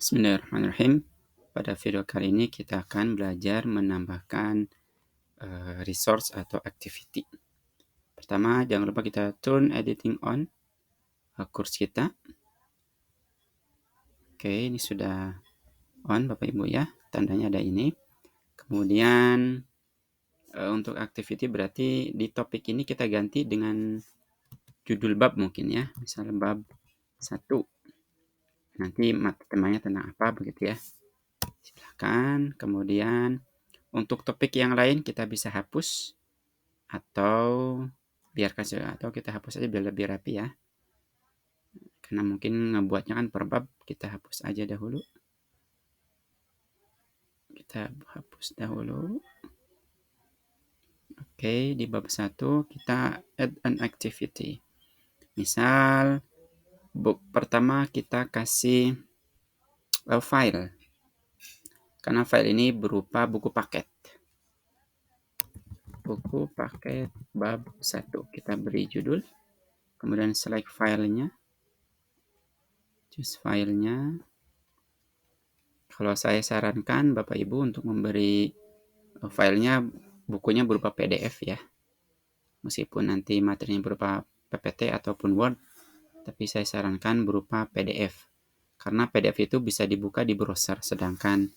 Bismillahirrahmanirrahim. Pada video kali ini kita akan belajar menambahkan resource atau activity. Pertama, jangan lupa kita turn editing on kurs kita. Oke, ini sudah on Bapak Ibu ya, tandanya ada ini. Kemudian untuk activity berarti di topik ini kita ganti dengan judul bab mungkin ya, misalnya bab 1. Nanti temanya tentang apa begitu ya. Silahkan. Kemudian untuk topik yang lain kita bisa hapus atau biarkan saja, atau kita hapus aja biar lebih rapi ya. Karena mungkin ngebuatnya kan per bab, kita hapus aja dahulu. Kita hapus dahulu. Oke, di bab 1 kita add an activity. Misal pertama kita kasih file. Karena file ini berupa buku paket. Buku paket bab 1. Kita beri judul. Kemudian select filenya. Choose filenya. Kalau saya sarankan Bapak Ibu untuk memberi filenya, bukunya berupa PDF ya. Meskipun nanti materinya berupa PPT ataupun Word, tapi saya sarankan berupa PDF. Karena PDF itu bisa dibuka di browser, sedangkan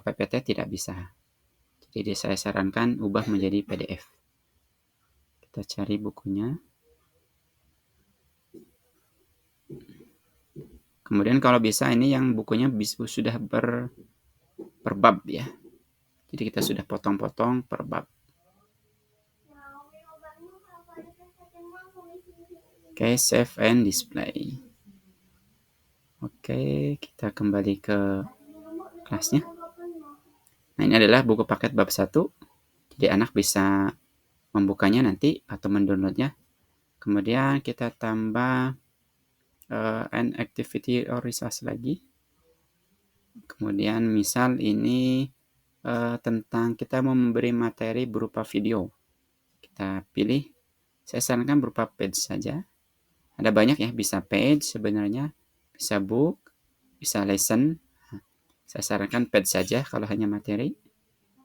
PPT tidak bisa. Jadi saya sarankan ubah menjadi PDF. Kita cari bukunya. Kemudian kalau bisa ini yang bukunya sudah per bab ya. Jadi kita sudah potong-potong per bab. Oke, save and display. Oke, kita kembali ke kelasnya. Nah, ini adalah buku paket bab 1. Jadi anak bisa membukanya nanti atau mendownloadnya. Kemudian kita tambah an activity or resource lagi. Kemudian misal ini tentang kita mau memberi materi berupa video. Kita pilih, saya sarankan berupa page saja. Ada banyak ya, bisa page sebenarnya, bisa book, bisa lesson. Saya sarankan page saja kalau hanya materi.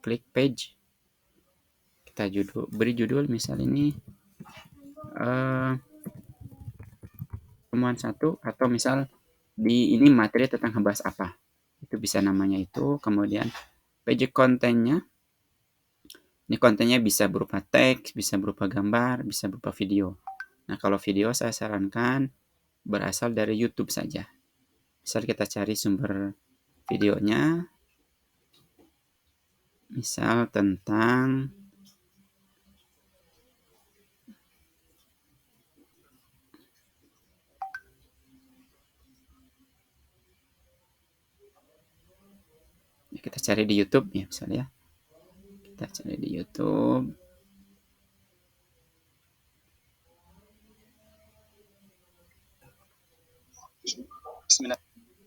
Klik page. Kita beri judul misal ini pertemuan 1, atau misal di ini materi tentang ngebahas apa. Itu bisa namanya itu. Kemudian page kontennya. Ini kontennya bisa berupa teks, bisa berupa gambar, bisa berupa video. Nah, kalau video saya sarankan berasal dari YouTube saja. Misal kita cari sumber videonya. Misal tentang kita cari di YouTube ya misalnya. Kita cari di YouTube.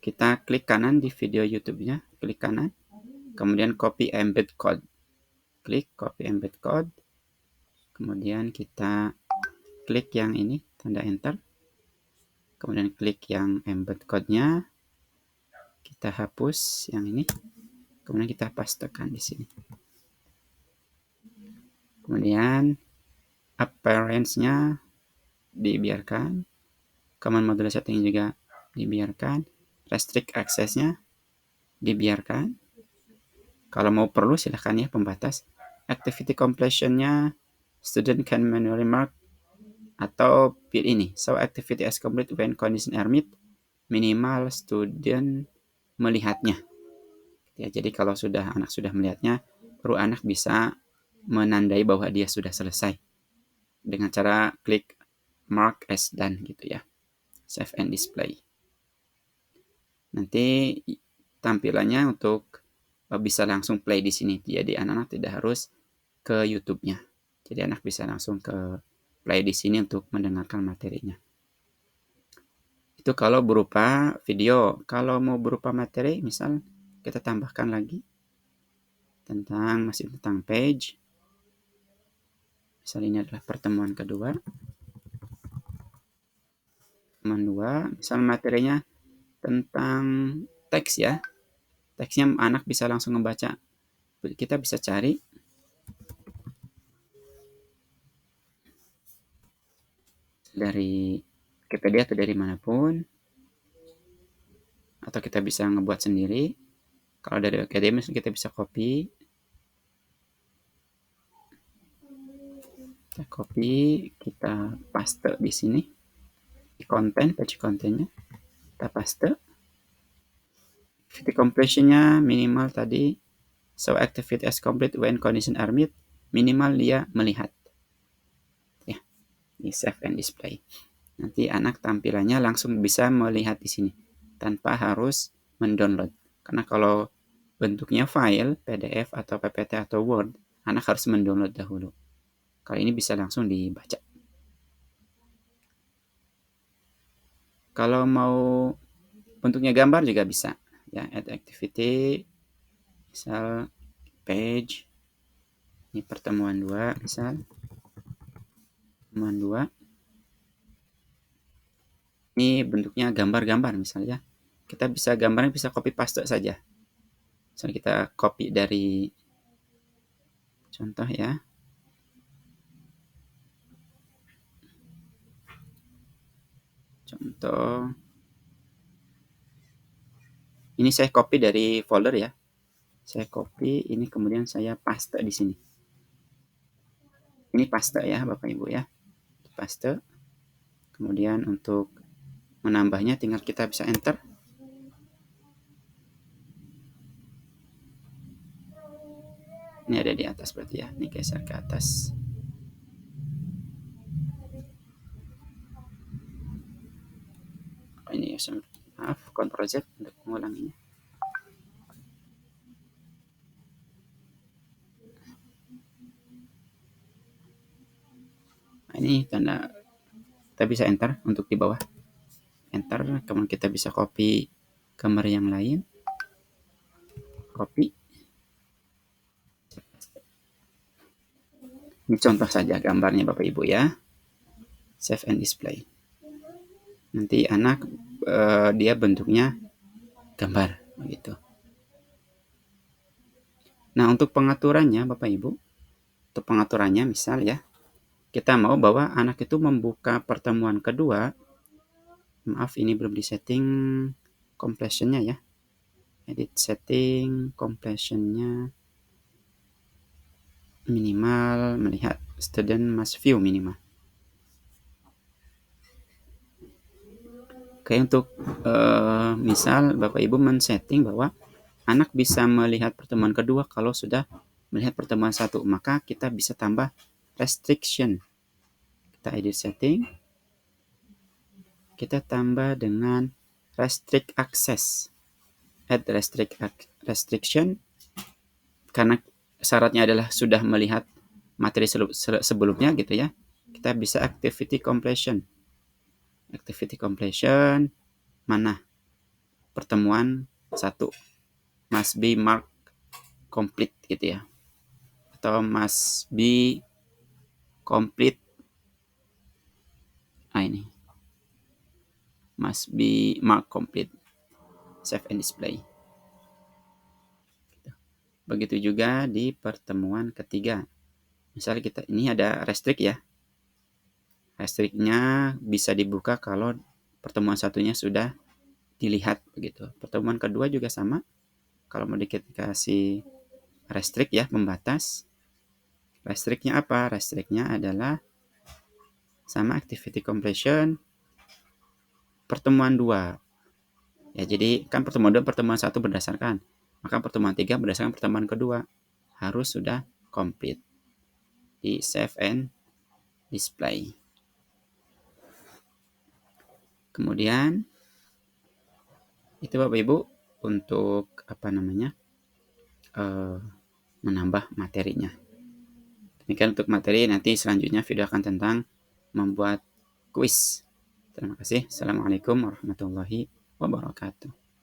Kita klik kanan di video YouTube-nya, klik kanan. Kemudian copy embed code. Klik copy embed code. Kemudian kita klik yang ini, tanda enter. Kemudian klik yang embed code-nya. Kita hapus yang ini. Kemudian kita pastekan di sini. Kemudian appearance-nya dibiarkan. Command module setting juga dibiarkan. Restrict access-nya dibiarkan. Kalau mau perlu silahkan ya pembatas. Activity completion-nya student can manually mark atau pilih ini. So activity as complete when condition are met. Minimal student melihatnya. Ya, jadi kalau anak sudah melihatnya, baru anak bisa menandai bahwa dia sudah selesai. Dengan cara klik mark as done gitu ya. Save and display. Nanti tampilannya untuk bisa langsung play di sini. Jadi anak-anak tidak harus ke YouTube-nya. Jadi anak bisa langsung ke play di sini untuk mendengarkan materinya. Itu kalau berupa video. Kalau mau berupa materi, misal kita tambahkan lagi masih tentang page. Misal ini adalah pertemuan kedua. Pertemuan 2, misal materinya tentang teks ya. Teksnya anak bisa langsung membaca. Kita bisa cari dari Wikipedia atau dari manapun, atau kita bisa ngebuat sendiri. Kalau dari Wikipedia kita bisa copy, kita paste di sini di konten, page kontennya kita paste. Activity completionnya minimal tadi, so activity as complete when condition are met, minimal dia melihat ya, di save and display. Nanti anak tampilannya langsung bisa melihat di sini tanpa harus mendownload. Karena kalau bentuknya file PDF atau PPT atau Word, anak harus mendownload dahulu. Kali ini bisa langsung dibaca. Kalau mau bentuknya gambar juga bisa. Ya, add activity, misal page, ini pertemuan 2, misal pertemuan 2. Ini bentuknya gambar-gambar misalnya. Kita bisa gambarnya bisa copy paste saja. Misalnya kita copy dari contoh ya. Contoh. Ini saya copy dari folder ya. Saya copy, ini kemudian saya paste di sini. Ini paste ya Bapak Ibu ya. Paste. Kemudian untuk menambahnya tinggal kita bisa enter. Ini ada di atas berarti ya. Ini geser ke atas. Oh, ini ya, maaf, Ctrl Z untuk mengulanginya. Nah, ini tanda kita bisa enter untuk di bawah. Enter, kemudian kita bisa copy gambar yang lain. Copy. Ini contoh saja gambarnya Bapak Ibu ya. Save and display. Nanti anak dia bentuknya gambar begitu. Nah, untuk pengaturannya Bapak Ibu, untuk pengaturannya misal ya, kita mau bahwa anak itu membuka pertemuan kedua. Maaf, ini belum disetting completionnya ya. Edit setting completionnya minimal melihat, student must view minimal. Oke, untuk misal Bapak Ibu men-setting bahwa anak bisa melihat pertemuan kedua kalau sudah melihat pertemuan satu, maka kita bisa tambah restriction. Kita edit setting, kita tambah dengan restrict access. Add restriction, karena syaratnya adalah sudah melihat materi sebelumnya gitu ya. Kita bisa activity completion. Activity completion mana? Pertemuan satu must be marked complete gitu ya. Atau must be complete. Nah, ini must be marked complete. Save and display. Begitu juga di pertemuan ketiga. Misalnya kita ini ada restrict ya. Restrictnya bisa dibuka kalau pertemuan satunya sudah dilihat begitu. Pertemuan kedua juga sama. Kalau mau dikasih restrict ya, membatas. Restrictnya apa? Restrictnya adalah sama activity completion pertemuan 2. Ya, jadi kan pertemuan 2 pertemuan 1 berdasarkan. Maka pertemuan 3 berdasarkan pertemuan kedua. Harus sudah complete. Di save and display. Kemudian itu Bapak Ibu untuk menambah materinya. Demikian untuk materi, nanti selanjutnya video akan tentang membuat kuis. Terima kasih. Assalamualaikum warahmatullahi wabarakatuh.